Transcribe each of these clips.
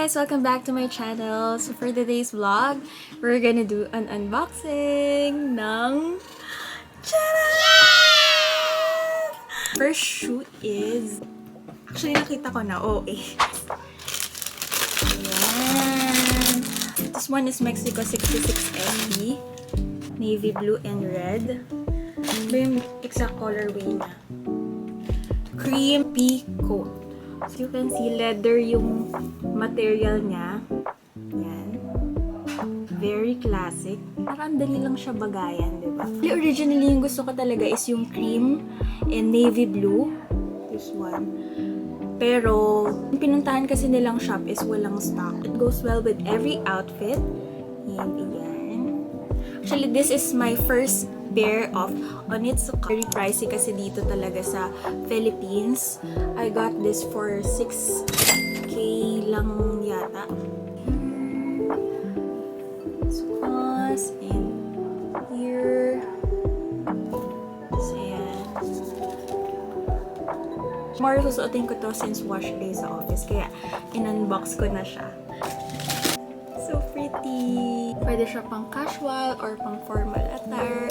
guys! Welcome back to my channel. So for today's vlog, we're gonna do an unboxing ng charan! First shoe is... Actually, nakita ko na. Ayan. This one is Mexico 66 SB. Navy blue and red. Ito yung exact colorway niya. Cream pea coat. So you can see, leather yung material niya. Yan. Very classic. Parang dali lang siya bagayan, diba? Originally, yung gusto ko talaga is yung cream and navy blue. This one. Pero, yung pinuntahan kasi nilang shop is walang stock. It goes well with every outfit. And yan. Actually, this is my first pair of, on its very pricey kasi dito talaga sa Philippines. I got this for 6K lang yata. This was in here. So, yan. More susuotin ko to since wash day sa office. Kaya, in-unbox ko na siya. So pretty. Pwede siya pang casual or pang formal attire.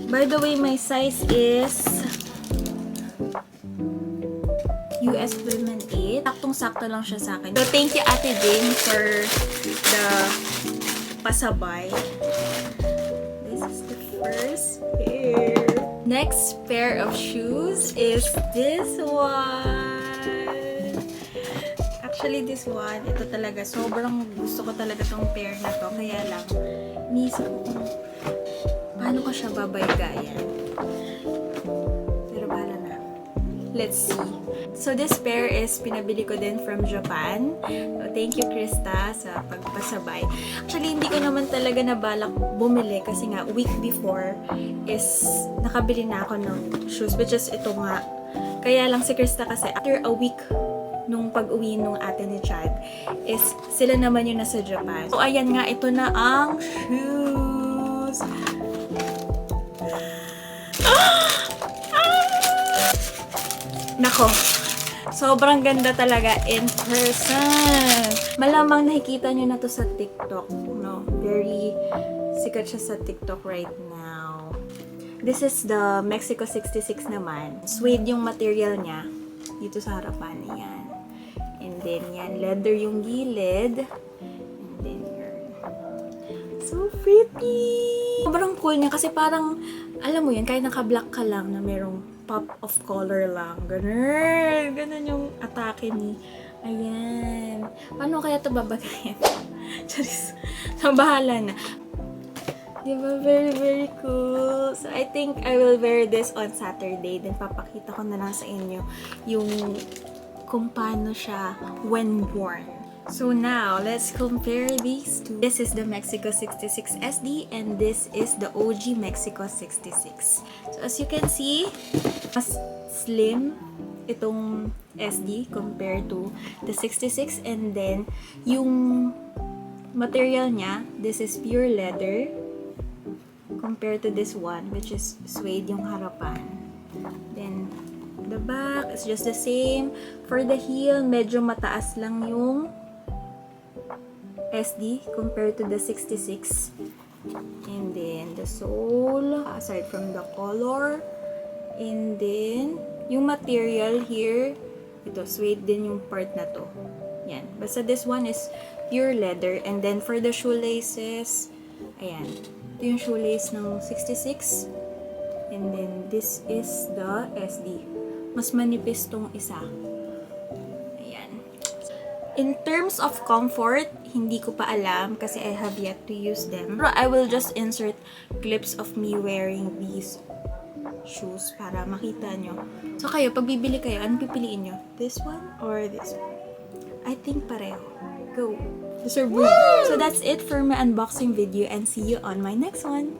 By the way, my size is US Women 8. Saktong-sakto lang siya sa akin. So, thank you Ate Jane for the pasabay. This is the first pair. Next pair of shoes is this one. Actually, this one, ito talaga, sobrang gusto ko talaga tong pair na to. Kaya lang, inisip ko, paano ko siya babaygayan? Pero bahala na. Let's see. So, this pair is pinabili ko din from Japan. So, thank you, Krista, sa pagpasabay. Actually, hindi ko naman talaga nabalak bumili kasi nga, week before is nakabili na ako ng shoes, which is ito nga. Kaya lang si Krista kasi, after a week nung pag-uwi nung ate ni Chad, is sila naman yung nasa Japan. So, ayan nga, ito na ang shoes. Nako, sobrang ganda talaga in person. Malamang nakikita nyo na to sa TikTok, no? Very sikat siya sa TikTok right now. This is the Mexico 66 naman. Suede yung material niya. Dito sa harapan, yan. And then, yan, leather yung gilid. And then, yan. So pretty! Sobrang cool niya kasi parang, alam mo yan, kahit naka-black ka lang na merong pop of color lang. Ganun. Ganun yung atake ni. Ayan. Paano kaya ito babagayan? Charis. So, bahala na. Diba? Very, very cool. So, I think I will wear this on Saturday. Then, papakita ko na lang sa inyo yung kung paano siya when worn. So now, let's compare these two. This is the Mexico 66 SD and this is the OG Mexico 66. So as you can see, mas slim itong SD compared to the 66, and then yung material niya, this is pure leather compared to this one, which is suede yung harapan. Then the back is just the same. For the heel, medyo mataas lang yung SD compared to the 66. And then the sole, aside from the color. And then yung material here, ito, suede din yung part na to. Yan. Basta this one is pure leather. And then for the shoelaces, ayan. Ito yung shoelace ng 66. And then this is the SD. Mas manipis tong isa. Ayan. In terms of comfort, hindi ko pa alam kasi I have yet to use them. Pero I will just insert clips of me wearing these shoes para makita nyo. So kayo, pag bibili kayo, ano pipiliin nyo? This one or this one? I think pareho. Go! These are blue. So that's it for my unboxing video and see you on my next one.